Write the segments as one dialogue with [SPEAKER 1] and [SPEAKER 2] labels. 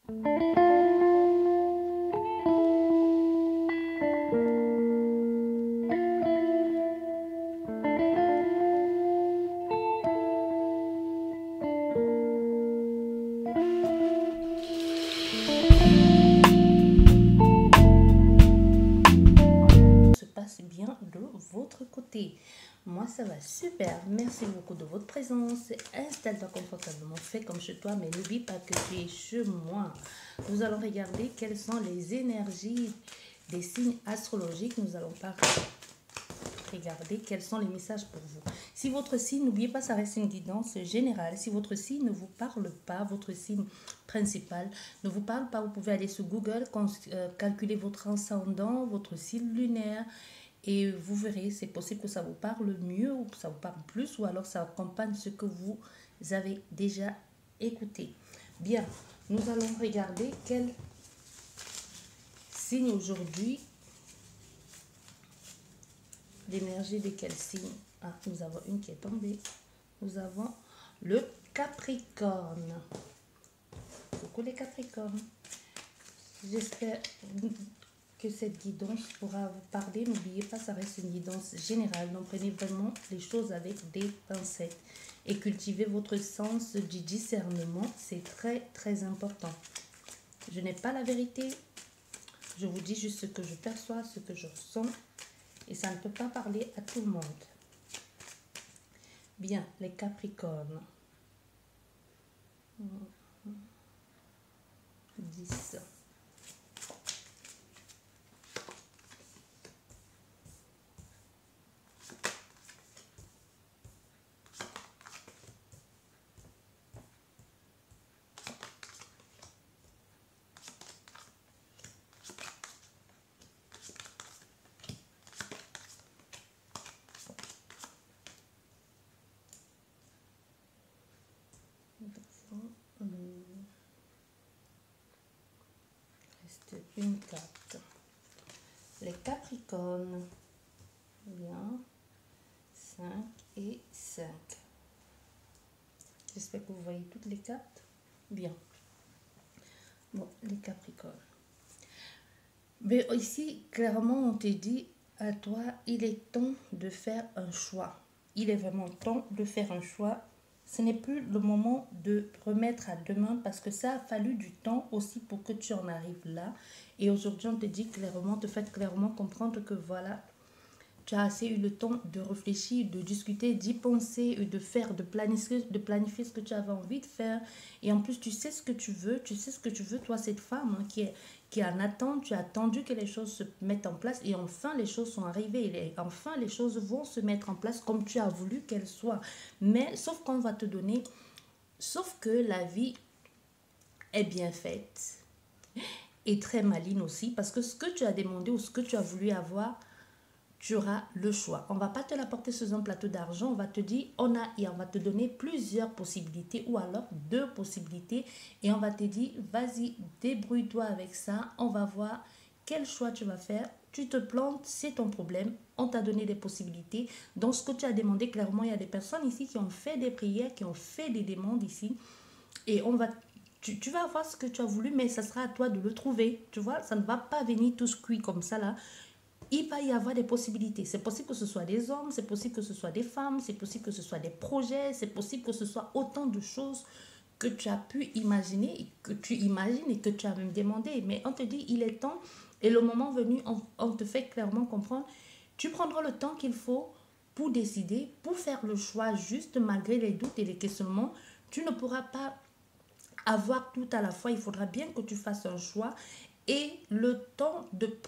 [SPEAKER 1] Bien de votre côté. Moi ça va super, merci beaucoup de votre présence. Installe-toi confortablement, fais comme chez toi, mais n'oublie pas que tu es chez moi. Nous allons regarder quelles sont les énergies des signes astrologiques. Nous allons pas regarder quels sont les messages pour vous. Si votre signe, n'oubliez pas, ça reste une guidance générale. Si votre signe ne vous parle pas, votre signe principal ne vous parle pas, vous pouvez aller sur Google, calculer votre ascendant, votre signe lunaire, et vous verrez, c'est possible que ça vous parle mieux ou que ça vous parle plus, ou alors ça accompagne ce que vous avez déjà écouté. Bien, nous allons regarder quel signe aujourd'hui, l'énergie de quel signe. Ah, nous avons une qui est tombée. Nous avons le Capricorne. Coucou les Capricornes. J'espère que cette guidance pourra vous parler. N'oubliez pas, ça reste une guidance générale. Donc prenez vraiment les choses avec des pincettes et cultivez votre sens du discernement. C'est très très important. Je n'ai pas la vérité. Je vous dis juste ce que je perçois, ce que je ressens. Et ça ne peut pas parler à tout le monde. Bien, les Capricornes. 10. Reste une carte. Les Capricornes. Bien. 5 et 5. J'espère que vous voyez toutes les cartes. Bien. Bon, les Capricornes. Mais ici, clairement, on te dit à toi, il est temps de faire un choix. Il est vraiment temps de faire un choix. Ce n'est plus le moment de remettre à demain parce que ça a fallu du temps aussi pour que tu en arrives là. Et aujourd'hui, on te dit clairement, te fait clairement comprendre que voilà, tu as assez eu le temps de réfléchir, de discuter, d'y penser, de faire, de planifier ce que tu avais envie de faire. Et en plus, tu sais ce que tu veux, toi, cette femme hein, qui est en attente, tu as attendu que les choses se mettent en place et enfin les choses sont arrivées. Et enfin les choses vont se mettre en place comme tu as voulu qu'elles soient. Mais sauf qu'on va te donner, sauf que la vie est bien faite et très maligne aussi parce que ce que tu as demandé ou ce que tu as voulu avoir, tu auras le choix. On ne va pas te l'apporter sous un plateau d'argent. On va te dire, on va te donner plusieurs possibilités ou alors 2 possibilités. Et on va te dire, vas-y, débrouille-toi avec ça. On va voir quel choix tu vas faire. Tu te plantes, c'est ton problème. On t'a donné des possibilités. Donc, ce que tu as demandé, clairement, il y a des personnes ici qui ont fait des prières, qui ont fait des demandes ici. Et on va... Tu vas avoir ce que tu as voulu, mais ça sera à toi de le trouver. Tu vois, ça ne va pas venir tout cuit comme ça là. Il va y avoir des possibilités. C'est possible que ce soit des hommes, c'est possible que ce soit des femmes, c'est possible que ce soit des projets, c'est possible que ce soit autant de choses que tu as pu imaginer, que tu imagines et que tu as même demandé. Mais on te dit, il est temps, et le moment venu, on te fait clairement comprendre, tu prendras le temps qu'il faut pour décider, pour faire le choix juste malgré les doutes et les questionnements. Tu ne pourras pas avoir tout à la fois. Il faudra bien que tu fasses un choix et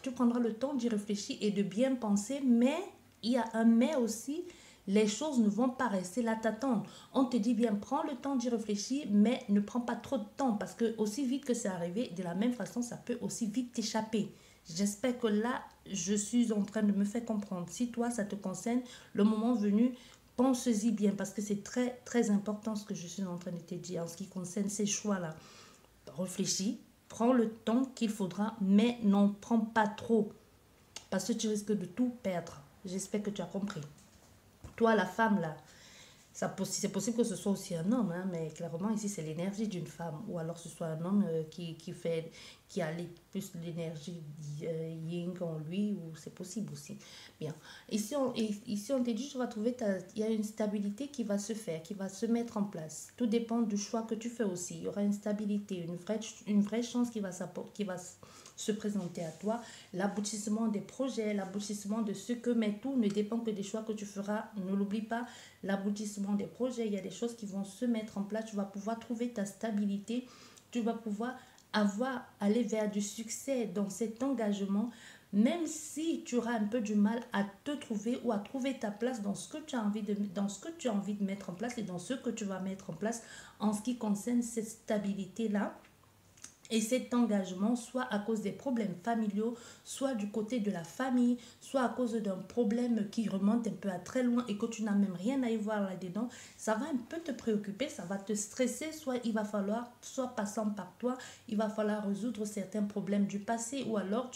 [SPEAKER 1] tu prendras le temps d'y réfléchir et de bien penser, mais il y a un mais aussi, les choses ne vont pas rester là t'attendre. On te dit bien, prends le temps d'y réfléchir, mais ne prends pas trop de temps parce que aussi vite que c'est arrivé, de la même façon, ça peut aussi vite t'échapper. J'espère que là, je suis en train de me faire comprendre. Si toi, ça te concerne, le moment venu, pense-y bien parce que c'est très, très important ce que je suis en train de te dire en ce qui concerne ces choix-là. Réfléchis, prends le temps qu'il faudra, mais n'en prends pas trop parce que tu risques de tout perdre. J'espère que tu as compris. Toi, la femme là, C'est possible que ce soit aussi un homme, hein, mais clairement ici c'est l'énergie d'une femme. Ou alors ce soit un homme qui a plus l'énergie yin en lui, ou c'est possible aussi. Bien. Ici on te dit, tu vas trouver, il y a une stabilité qui va se faire, qui va se mettre en place. Tout dépend du choix que tu fais aussi. Il y aura une stabilité, une vraie chance qui va se présenter à toi, l'aboutissement des projets, l'aboutissement de ce que, mais tout ne dépend que des choix que tu feras. Ne l'oublie pas, l'aboutissement des projets, il y a des choses qui vont se mettre en place, tu vas pouvoir trouver ta stabilité, tu vas pouvoir aller vers du succès dans cet engagement, même si tu auras un peu du mal à te trouver ou à trouver ta place dans ce que tu as envie dans ce que tu as envie de mettre en place et dans ce que tu vas mettre en place en ce qui concerne cette stabilité-là. Et cet engagement, soit à cause des problèmes familiaux, soit du côté de la famille, soit à cause d'un problème qui remonte un peu à très loin et que tu n'as même rien à y voir là-dedans, ça va un peu te préoccuper, ça va te stresser, soit il va falloir, soit passant par toi, il va falloir résoudre certains problèmes du passé, ou alors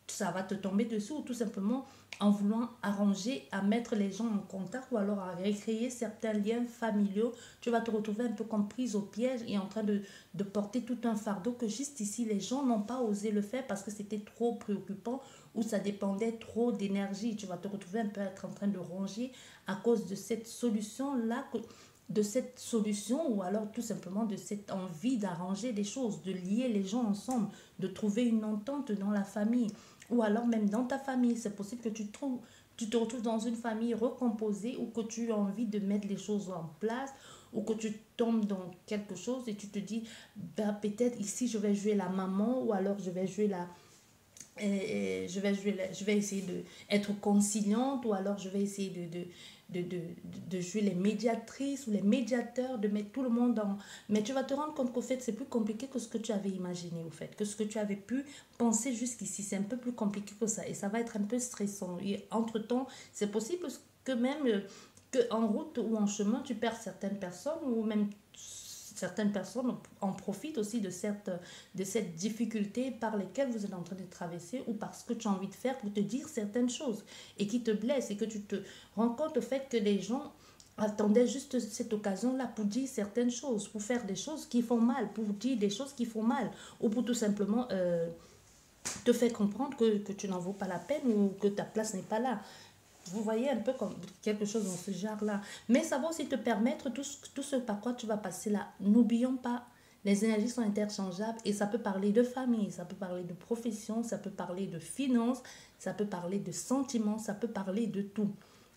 [SPEAKER 1] ça va te tomber dessus, ou tout simplement en voulant arranger, à mettre les gens en contact, ou alors à recréer certains liens familiaux, tu vas te retrouver un peu comme prise au piège et en train de porter tout un fardeau que juste ici les gens n'ont pas osé le faire parce que c'était trop préoccupant ou ça dépendait trop d'énergie. Tu vas te retrouver un peu être en train de ronger à cause de cette solution-là, de cette solution, ou alors tout simplement de cette envie d'arranger les choses, de lier les gens ensemble, de trouver une entente dans la famille ou alors même dans ta famille. C'est possible que tu te retrouves dans une famille recomposée ou que tu as envie de mettre les choses en place ou que tu tombes dans quelque chose et tu te dis, ben, peut-être ici je vais jouer la maman ou alors je vais jouer la, je vais essayer d'être conciliante ou alors je vais essayer de jouer les médiatrices ou les médiateurs, de mettre tout le monde en... Mais tu vas te rendre compte qu'au fait, c'est plus compliqué que ce que tu avais imaginé, au fait, que ce que tu avais pu penser jusqu'ici. C'est un peu plus compliqué que ça et ça va être un peu stressant. Et entre-temps, c'est possible que même que en route ou en chemin, tu perds certaines personnes ou même certaines personnes en profitent aussi de cette difficulté par lesquelles vous êtes en train de traverser ou parce que tu as envie de faire pour te dire certaines choses et qui te blessent et que tu te rends compte au fait que les gens attendaient juste cette occasion-là pour dire certaines choses, pour faire des choses qui font mal, pour dire des choses qui font mal ou pour tout simplement te faire comprendre que tu n'en vaux pas la peine ou que ta place n'est pas là. Vous voyez un peu comme quelque chose dans ce genre-là. Mais ça va aussi te permettre tout ce par quoi tu vas passer là. N'oublions pas, les énergies sont interchangeables et ça peut parler de famille, ça peut parler de profession, ça peut parler de finances, ça peut parler de sentiments, ça peut parler de tout.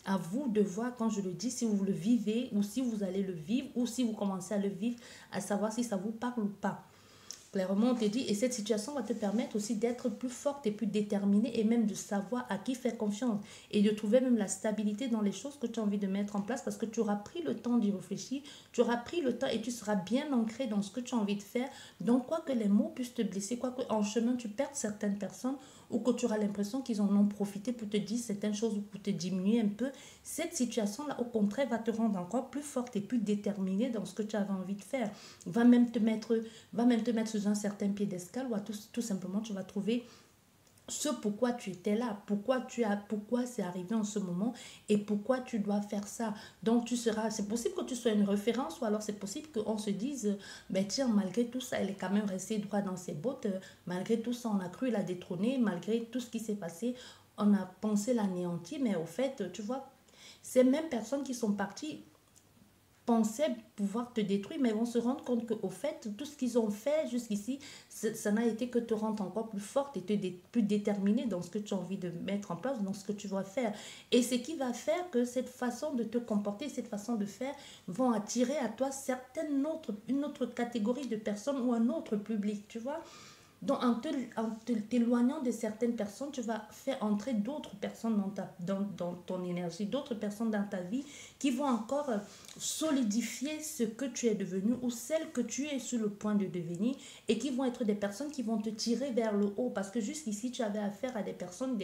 [SPEAKER 1] À vous de voir, quand je le dis, si vous le vivez ou si vous allez le vivre ou si vous commencez à le vivre, à savoir si ça vous parle ou pas. Clairement, on te dit, et cette situation va te permettre aussi d'être plus forte et plus déterminée et même de savoir à qui faire confiance et de trouver même la stabilité dans les choses que tu as envie de mettre en place parce que tu auras pris le temps d'y réfléchir, tu auras pris le temps et tu seras bien ancré dans ce que tu as envie de faire. Donc, quoi que les mots puissent te blesser, quoi que en chemin tu perdes certaines personnes ou que tu auras l'impression qu'ils en ont profité pour te dire certaines choses ou pour te diminuer un peu, cette situation-là, au contraire, va te rendre encore plus forte et plus déterminée dans ce que tu avais envie de faire. Va même te mettre sur un certain piédestal ou tout simplement tu vas trouver ce pourquoi tu étais là, pourquoi c'est arrivé en ce moment et pourquoi tu dois faire ça. Donc c'est possible que tu sois une référence ou alors c'est possible qu'on se dise, ben tiens, malgré tout ça, elle est quand même restée droit dans ses bottes, malgré tout ça, on a cru la détrôner, malgré tout ce qui s'est passé, on a pensé l'anéantir, mais au fait, tu vois, ces mêmes personnes qui sont parties pensaient pouvoir te détruire, mais vont se rendre compte qu'au fait, tout ce qu'ils ont fait jusqu'ici, ça n'a été que te rendre encore plus forte et plus déterminée dans ce que tu as envie de mettre en place, dans ce que tu dois faire. Et ce qui va faire que cette façon de te comporter, cette façon de faire, vont attirer à toi une autre catégorie de personnes ou un autre public, tu vois. Donc, t'éloignant de certaines personnes, tu vas faire entrer d'autres personnes dans ton énergie, d'autres personnes dans ta vie qui vont encore solidifier ce que tu es devenu ou celle que tu es sur le point de devenir et qui vont être des personnes qui vont te tirer vers le haut parce que jusqu'ici, tu avais affaire à des personnes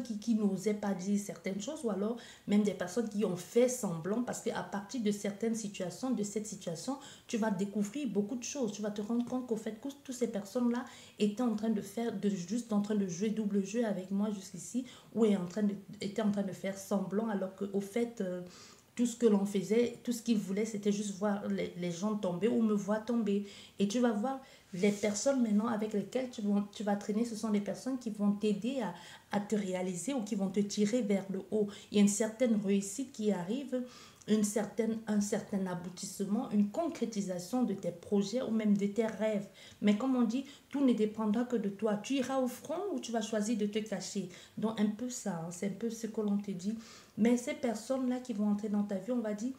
[SPEAKER 1] qui n'osaient pas dire certaines choses ou alors même des personnes qui ont fait semblant parce qu'à partir de certaines situations, de cette situation, tu vas découvrir beaucoup de choses. Tu vas te rendre compte qu'au fait, que toutes ces personnes-là étaient en train de juste en train de jouer double jeu avec moi jusqu'ici ou étaient en train de faire semblant alors qu'au fait, tout ce que l'on faisait, tout ce qu'ils voulaient, c'était juste voir les gens tomber ou me voir tomber. Et tu vas voir les personnes maintenant avec lesquelles tu vas traîner, ce sont des personnes qui vont t'aider à te réaliser ou qui vont te tirer vers le haut. Il y a une certaine réussite qui arrive, un certain aboutissement, une concrétisation de tes projets ou même de tes rêves. Mais comme on dit, tout ne dépendra que de toi. Tu iras au front ou tu vas choisir de te cacher. Donc un peu ça, hein, c'est un peu ce que l'on te dit. Mais ces personnes-là qui vont entrer dans ta vie, on va dire,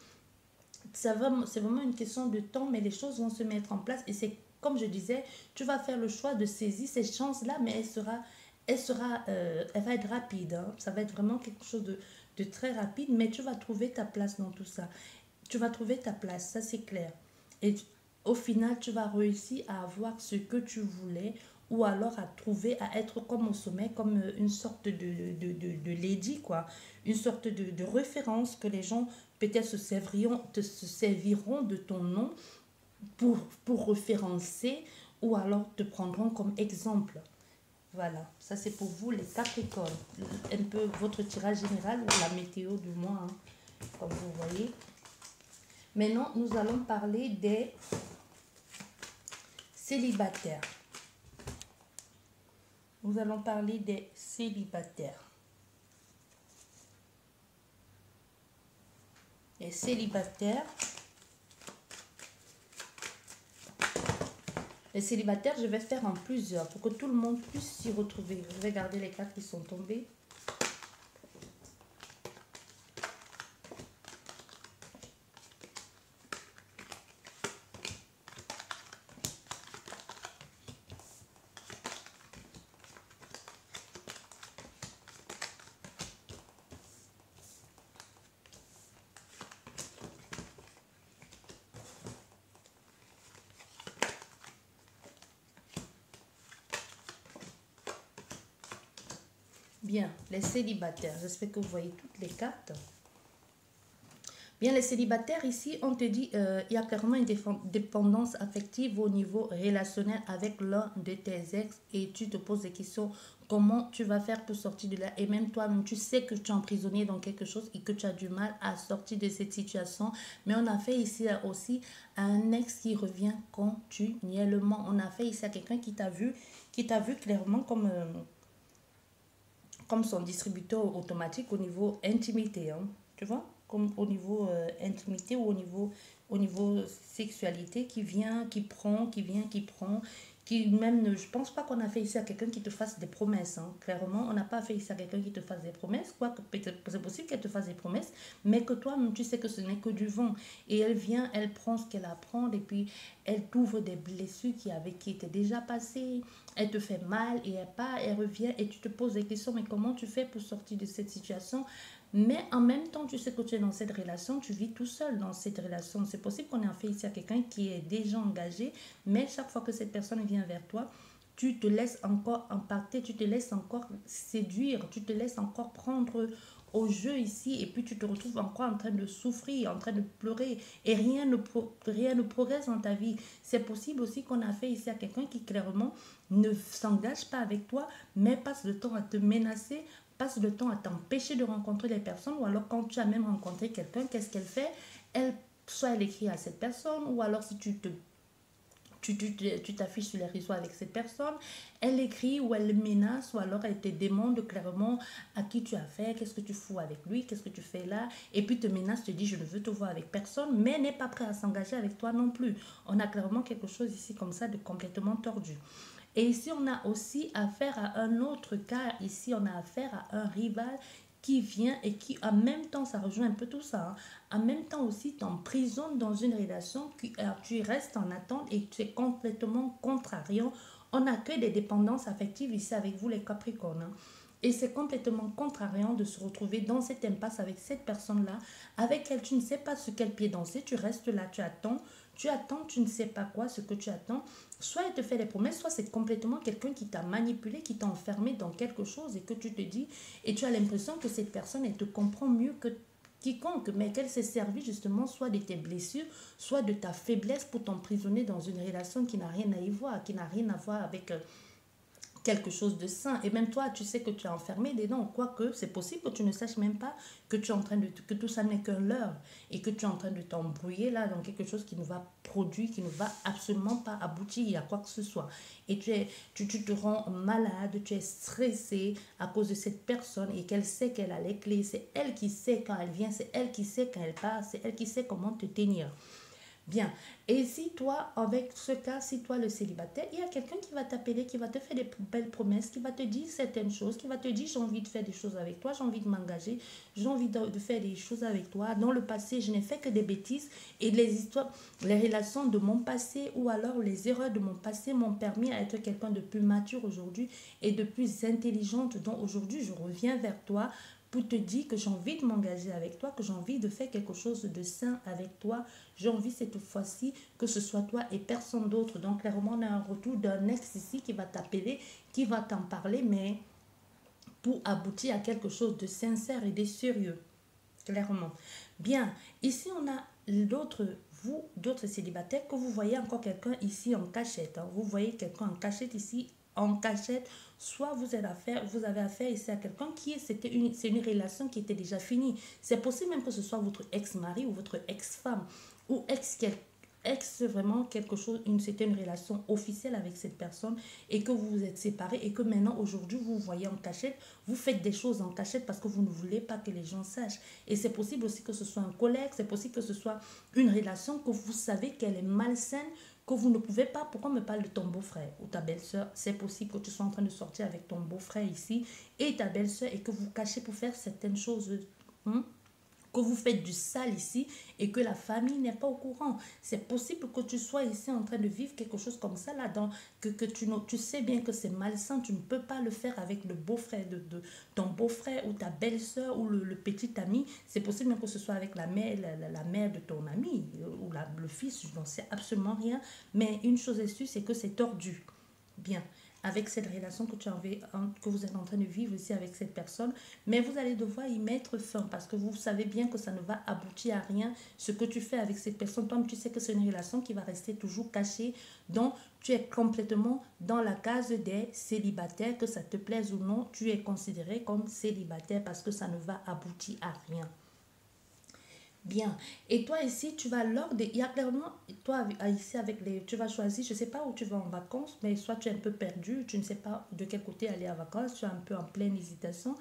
[SPEAKER 1] c'est vraiment une question de temps, mais les choses vont se mettre en place. Et c'est comme je disais, tu vas faire le choix de saisir ces chances-là, mais elle va être rapide. Hein. Ça va être vraiment quelque chose de très rapide, mais tu vas trouver ta place dans tout ça. Tu vas trouver ta place, ça c'est clair. Et au final, tu vas réussir à avoir ce que tu voulais ou alors à trouver, à être comme au sommet, comme une sorte de lady, quoi. Une sorte de référence que les gens peut-être se serviront de ton nom pour référencer ou alors te prendront comme exemple. Voilà, ça c'est pour vous les Capricornes. Un peu votre tirage général ou la météo du mois, hein, comme vous voyez. Maintenant, nous allons parler des célibataires. Nous allons parler des célibataires. Les célibataires. Les célibataires, je vais faire en plusieurs pour que tout le monde puisse s'y retrouver. Je vais garder les cartes qui sont tombées. Bien, les célibataires. J'espère que vous voyez toutes les cartes. Bien, les célibataires, ici, on te dit il y a clairement une dépendance affective au niveau relationnel avec l'un de tes ex et tu te poses des questions. Comment tu vas faire pour sortir de là? Et même toi-même, tu sais que tu es emprisonné dans quelque chose et que tu as du mal à sortir de cette situation. Mais on a fait ici aussi un ex qui revient continuellement. On a fait ici à quelqu'un qui t'a vu clairement comme son distributeur automatique au niveau intimité, hein, tu vois, comme au niveau intimité ou au niveau sexualité qui vient, qui prend, qui vient, qui prend, qui même, je pense pas qu'on a fait ici à quelqu'un qui te fasse des promesses, hein. Clairement, on n'a pas fait ici à quelqu'un qui te fasse des promesses, quoique c'est possible qu'elle te fasse des promesses, mais que toi-même, tu sais que ce n'est que du vent. Et elle vient, elle prend ce qu'elle apprend, et puis elle t'ouvre des blessures qui étaient déjà passées, elle te fait mal, et elle revient, et tu te poses des questions, mais comment tu fais pour sortir de cette situation? Mais en même temps, tu sais que tu es dans cette relation, tu vis tout seul dans cette relation. C'est possible qu'on ait affaire ici à quelqu'un qui est déjà engagé, mais chaque fois que cette personne vient vers toi, tu te laisses encore impacter, tu te laisses encore séduire, tu te laisses encore prendre au jeu ici et puis tu te retrouves encore en train de souffrir, en train de pleurer et rien ne progresse dans ta vie. C'est possible aussi qu'on a fait ici à quelqu'un qui clairement ne s'engage pas avec toi mais passe le temps à te menacer, passe le temps à t'empêcher de rencontrer les personnes ou alors quand tu as même rencontré quelqu'un, qu'est-ce qu'elle fait? Soit elle écrit à cette personne ou alors si tu t'affiches sur les réseaux avec cette personne, elle écrit ou elle menace ou alors elle te demande clairement à qui tu as fait, qu'est-ce que tu fous avec lui, qu'est-ce que tu fais là, et puis te menace, te dit je ne veux te voir avec personne, mais n'est pas prêt à s'engager avec toi non plus. On a clairement quelque chose ici comme ça de complètement tordu. Et ici, on a aussi affaire à un autre cas. Ici, on a affaire à un rival qui vient et qui, en même temps, ça rejoint un peu tout ça, hein, en même temps aussi t'emprisonne dans une relation, tu restes en attente et tu es complètement contrariant. On n'a que des dépendances affectives ici avec vous les Capricornes. Hein. Et c'est complètement contrariant de se retrouver dans cette impasse avec cette personne-là, avec elle, tu ne sais pas sur quel pied danser, tu restes là, tu attends, tu ne sais pas quoi, ce que tu attends. Soit elle te fait des promesses, soit c'est complètement quelqu'un qui t'a manipulé, qui t'a enfermé dans quelque chose et que tu te dis, et tu as l'impression que cette personne, elle te comprend mieux que quiconque, mais qu'elle s'est servie justement soit de tes blessures, soit de ta faiblesse pour t'emprisonner dans une relation qui n'a rien à y voir, qui n'a rien à voir avec quelque chose de sain. Et même toi, tu sais que tu es enfermé dedans. Quoique, c'est possible que tu ne saches même pas que tu es en train de... que tout ça n'est qu'un leurre. Et que tu es en train de t'embrouiller là dans quelque chose qui ne va produire, qui ne va absolument pas aboutir à quoi que ce soit. Et tu te rends malade, tu es stressé à cause de cette personne et qu'elle sait qu'elle a les clés. C'est elle qui sait quand elle vient, c'est elle qui sait quand elle part, c'est elle qui sait comment te tenir. Bien. Et si toi, avec ce cas, si toi le célibataire, il y a quelqu'un qui va t'appeler, qui va te faire des belles promesses, qui va te dire certaines choses, qui va te dire j'ai envie de faire des choses avec toi, j'ai envie de m'engager, j'ai envie de faire des choses avec toi. Dans le passé, je n'ai fait que des bêtises et les histoires, les relations de mon passé ou alors les erreurs de mon passé m'ont permis à être quelqu'un de plus mature aujourd'hui et de plus intelligente. Donc aujourd'hui, je reviens vers toi pour te dire que j'ai envie de m'engager avec toi, que j'ai envie de faire quelque chose de sain avec toi. J'ai envie cette fois-ci que ce soit toi et personne d'autre. Donc clairement, on a un retour d'un ex ici qui va t'appeler, qui va t'en parler, mais pour aboutir à quelque chose de sincère et de sérieux. Clairement. Bien, ici on a d'autres, vous, d'autres célibataires, que vous voyez encore quelqu'un ici en cachette. Hein. Vous voyez quelqu'un en cachette ici, en cachette. Soit vous avez affaire ici à quelqu'un c'est une relation qui était déjà finie. C'est possible même que ce soit votre ex-mari ou votre ex-femme ou ex vraiment quelque chose, c'était une relation officielle avec cette personne et que vous vous êtes séparés et que maintenant aujourd'hui vous vous voyez en cachette, vous faites des choses en cachette parce que vous ne voulez pas que les gens sachent. Et c'est possible aussi que ce soit un collègue, c'est possible que ce soit une relation que vous savez qu'elle est malsaine, que vous ne pouvez pas. Pourquoi on me parle de ton beau-frère ou ta belle-sœur? C'est possible que tu sois en train de sortir avec ton beau-frère ici et ta belle-sœur et que vous cachez pour faire certaines choses. Que vous faites du sale ici et que la famille n'est pas au courant. C'est possible que tu sois ici en train de vivre quelque chose comme ça là, que tu sais bien que c'est malsain, tu ne peux pas le faire avec le beau-frère de ton beau-frère ou ta belle-sœur ou le petit ami. C'est possible même que ce soit avec la mère, la mère de ton ami ou le fils, je n'en sais absolument rien. Mais une chose est sûre, c'est que c'est tordu. Bien, avec cette relation que vous êtes en train de vivre ici avec cette personne, mais vous allez devoir y mettre fin parce que vous savez bien que ça ne va aboutir à rien. Ce que tu fais avec cette personne, toi, tu sais que c'est une relation qui va rester toujours cachée. Donc, tu es complètement dans la case des célibataires, que ça te plaise ou non, tu es considéré comme célibataire parce que ça ne va aboutir à rien. Bien. Et toi ici, tu vas lors des... Il y a clairement, toi ici avec les... Tu vas choisir, je ne sais pas où tu vas en vacances, mais soit tu es un peu perdu, tu ne sais pas de quel côté aller en vacances, tu es un peu en pleine hésitation.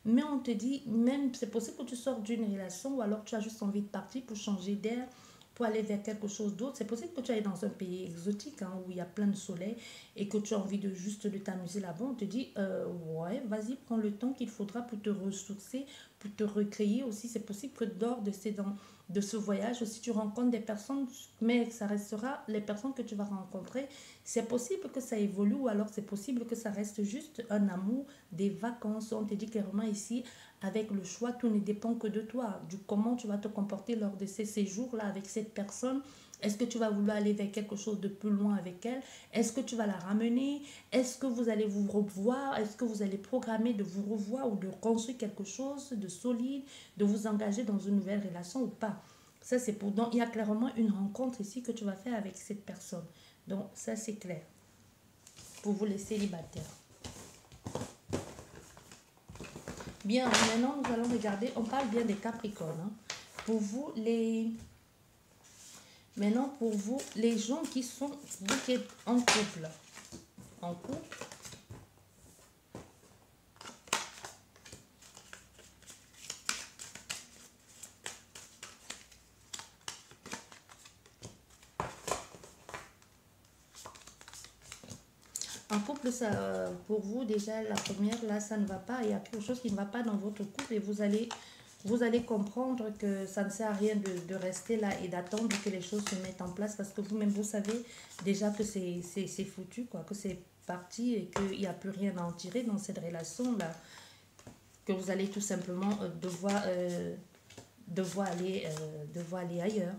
[SPEAKER 1] Mais on te dit, même c'est possible que tu sors d'une relation ou alors tu as juste envie de partir pour changer d'air, pour aller vers quelque chose d'autre. C'est possible que tu ailles dans un pays exotique hein, où il y a plein de soleil et que tu as envie de juste de t'amuser là-bas. On te dit, ouais, vas-y, prends le temps qu'il faudra pour te ressourcer, pour te recréer aussi. C'est possible que lors de ce voyage aussi tu rencontres des personnes, mais ça restera les personnes que tu vas rencontrer. C'est possible que ça évolue ou alors c'est possible que ça reste juste un amour, des vacances. On te dit clairement ici, avec le choix, tout ne dépend que de toi, du comment tu vas te comporter lors de ces séjours-là avec cette personne. Est-ce que tu vas vouloir aller vers quelque chose de plus loin avec elle? Est-ce que tu vas la ramener? Est-ce que vous allez vous revoir? Est-ce que vous allez programmer de vous revoir ou de construire quelque chose de solide, de vous engager dans une nouvelle relation ou pas? Ça, c'est pour... Donc, il y a clairement une rencontre ici que tu vas faire avec cette personne. Donc, ça, c'est clair. Pour vous, les célibataires. Bien, maintenant, nous allons regarder... On parle bien des Capricornes. Hein. Pour vous, les... Maintenant, pour vous, les gens qui sont... Vous qui êtes en couple. En couple. En couple, ça, pour vous, déjà, la première, là, ça ne va pas. Il y a quelque chose qui ne va pas dans votre couple et vous allez comprendre que ça ne sert à rien de rester là et d'attendre que les choses se mettent en place parce que vous-même, vous savez déjà que c'est foutu, quoi, que c'est parti et qu'il n'y a plus rien à en tirer dans cette relation-là. Que vous allez tout simplement devoir aller ailleurs.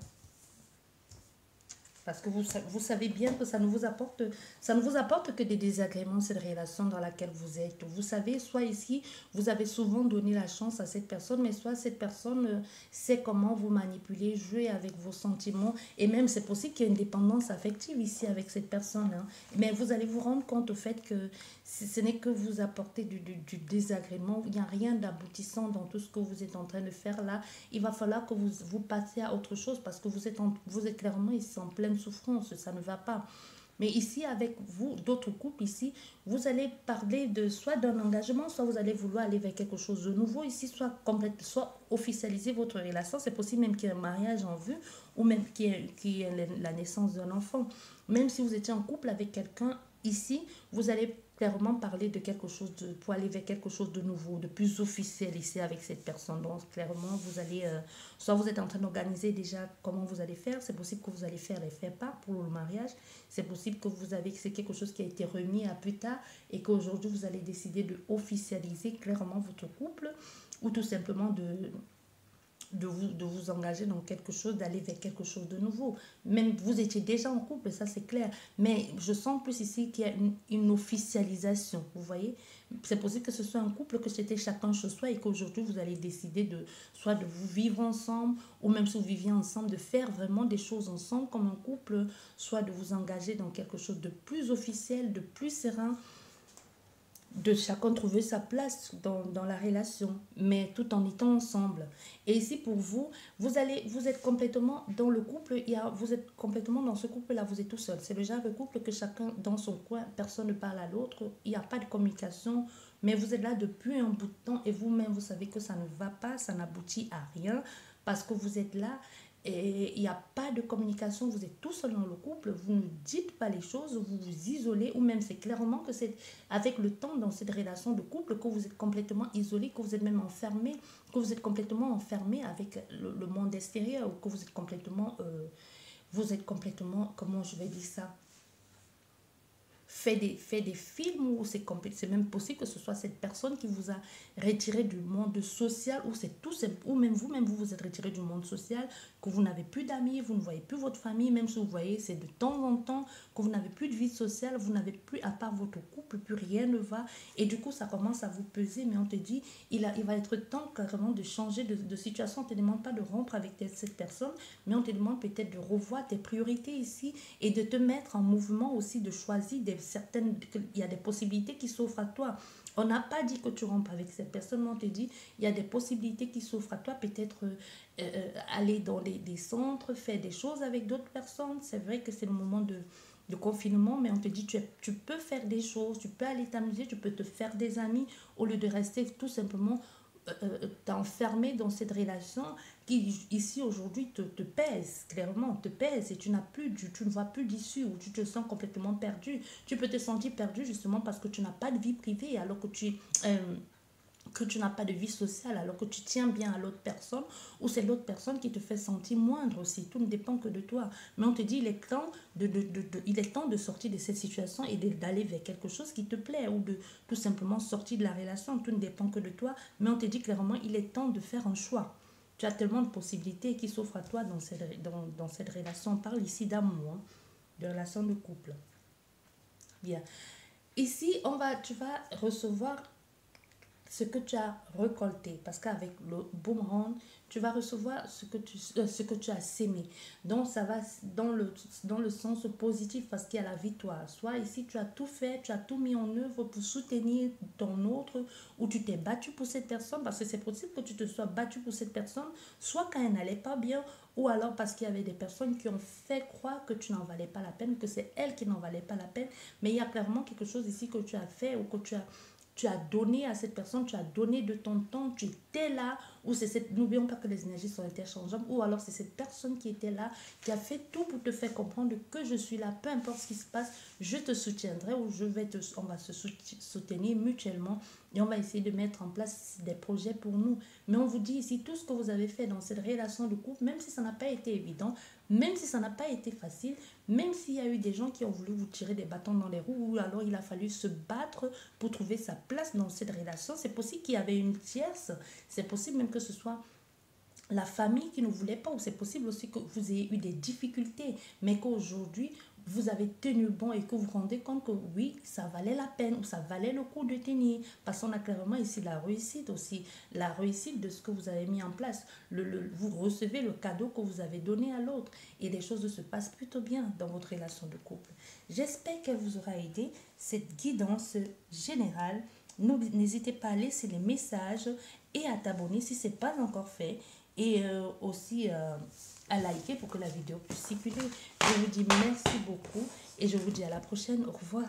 [SPEAKER 1] Parce que vous savez bien que ça ne vous apporte que des désagréments, cette relation dans laquelle vous êtes. Vous savez, soit ici, vous avez souvent donné la chance à cette personne, mais soit cette personne sait comment vous manipuler, jouer avec vos sentiments. Et même, c'est possible qu'il y ait une dépendance affective ici avec cette personne, hein. Mais vous allez vous rendre compte au fait que ce n'est que vous apporter du désagrément. Il n'y a rien d'aboutissant dans tout ce que vous êtes en train de faire là. Il va falloir que vous passiez à autre chose parce que vous êtes clairement ici en pleine souffrance. Ça ne va pas. Mais ici, avec vous, d'autres couples ici, vous allez parler de soit d'un engagement, soit vous allez vouloir aller vers quelque chose de nouveau ici, soit officialiser votre relation. C'est possible même qu'il y ait un mariage en vue ou même qu'il y ait la naissance d'un enfant. Même si vous étiez en couple avec quelqu'un ici, vous allez clairement parler de quelque chose pour aller vers quelque chose de nouveau, de plus officiel ici avec cette personne. Donc clairement, vous allez, soit vous êtes en train d'organiser déjà comment vous allez faire, c'est possible que vous allez faire les faits-pas pour le mariage, c'est possible que c'est quelque chose qui a été remis à plus tard et qu'aujourd'hui vous allez décider de officialiser clairement votre couple ou tout simplement de vous engager dans quelque chose, d'aller vers quelque chose de nouveau. Même vous étiez déjà en couple, ça c'est clair. Mais je sens plus ici qu'il y a une officialisation, vous voyez. C'est possible que ce soit un couple, que c'était chacun chez soi et qu'aujourd'hui vous allez décider soit de vous vivre ensemble, ou même si vous viviez ensemble, de faire vraiment des choses ensemble comme un couple, soit de vous engager dans quelque chose de plus officiel, de plus serein, de chacun trouver sa place dans la relation, mais tout en étant ensemble. Et ici, pour vous, vous êtes complètement dans le couple, vous êtes complètement dans ce couple-là, vous êtes tout seul. C'est le genre de couple que chacun dans son coin, personne ne parle à l'autre, il n'y a pas de communication, mais vous êtes là depuis un bout de temps et vous-même, vous savez que ça ne va pas, ça n'aboutit à rien, parce que vous êtes là et il n'y a pas de communication, vous êtes tout seul dans le couple, vous ne dites pas les choses, vous vous isolez, ou même c'est clairement que c'est avec le temps dans cette relation de couple que vous êtes complètement isolé, que vous êtes même enfermé, que vous êtes complètement enfermé avec le monde extérieur, ou que vous êtes complètement, comment je vais dire ça, fait des films où c'est même possible que ce soit cette personne qui vous a retiré du monde social, ou c'est tout simple, ou même vous vous êtes retiré du monde social, que vous n'avez plus d'amis, vous ne voyez plus votre famille, même si vous voyez c'est de temps en temps, que vous n'avez plus de vie sociale, vous n'avez plus, à part votre couple, plus rien ne va, et du coup ça commence à vous peser. Mais on te dit, il va être temps carrément de changer de situation. On ne te demande pas de rompre avec cette personne, mais on te demande peut-être de revoir tes priorités ici et de te mettre en mouvement aussi, de choisir il y a des possibilités qui s'offrent à toi. On n'a pas dit que tu rompes avec cette personne, mais on te dit, il y a des possibilités qui s'offrent à toi, peut-être aller dans des centres, faire des choses avec d'autres personnes. C'est vrai que c'est le moment de confinement, mais on te dit, tu peux faire des choses, tu peux aller t'amuser, tu peux te faire des amis, au lieu de rester tout simplement t'enfermer dans cette relation qui ici aujourd'hui te pèse, clairement te pèse, et tu ne vois plus d'issue, ou tu te sens complètement perdu. Tu peux te sentir perdu justement parce que tu n'as pas de vie privée, alors que tu n'as pas de vie sociale, alors que tu tiens bien à l'autre personne, ou c'est l'autre personne qui te fait sentir moindre aussi. Tout ne dépend que de toi. Mais on te dit, il est temps il est temps de sortir de cette situation et d'aller vers quelque chose qui te plaît, ou de tout simplement sortir de la relation. Tout ne dépend que de toi. Mais on te dit clairement, il est temps de faire un choix. Tu as tellement de possibilités qui s'offrent à toi dans cette relation. On parle ici d'amour, hein, de relation de couple. Bien. Ici, tu vas recevoir ce que tu as récolté, parce qu'avec le boomerang, tu vas recevoir ce que tu as sémé. Donc ça va dans le sens positif, parce qu'il y a la victoire. Soit ici tu as tout fait, tu as tout mis en œuvre pour soutenir ton autre, ou tu t'es battu pour cette personne, parce que c'est possible que tu te sois battu pour cette personne, soit quand elle n'allait pas bien, ou alors parce qu'il y avait des personnes qui ont fait croire que tu n'en valais pas la peine, que c'est elle qui n'en valait pas la peine. Mais il y a clairement quelque chose ici que tu as fait, ou que tu as donné à cette personne, tu as donné de ton temps, tu étais là, ou n'oublions pas que les énergies sont interchangeables, ou alors c'est cette personne qui était là, qui a fait tout pour te faire comprendre que je suis là, peu importe ce qui se passe, je te soutiendrai, ou on va se soutenir mutuellement, et on va essayer de mettre en place des projets pour nous. Mais on vous dit ici, tout ce que vous avez fait dans cette relation de couple, même si ça n'a pas été évident, même si ça n'a pas été facile, même s'il y a eu des gens qui ont voulu vous tirer des bâtons dans les roues, ou alors il a fallu se battre pour trouver sa place dans cette relation, c'est possible qu'il y avait une tierce, c'est possible même que ce soit la famille qui ne voulait pas, ou c'est possible aussi que vous ayez eu des difficultés, mais qu'aujourd'hui, vous avez tenu bon et que vous vous rendez compte que oui, ça valait la peine ou ça valait le coup de tenir. Parce qu'on a clairement ici la réussite aussi, la réussite de ce que vous avez mis en place. Vous recevez le cadeau que vous avez donné à l'autre et les choses se passent plutôt bien dans votre relation de couple. J'espère qu'elle vous aura aidé, cette guidance générale. N'hésitez pas à laisser les messages et à t'abonner si ce n'est pas encore fait et aussi à liker pour que la vidéo puisse circuler. Je vous dis merci beaucoup et je vous dis à la prochaine. Au revoir.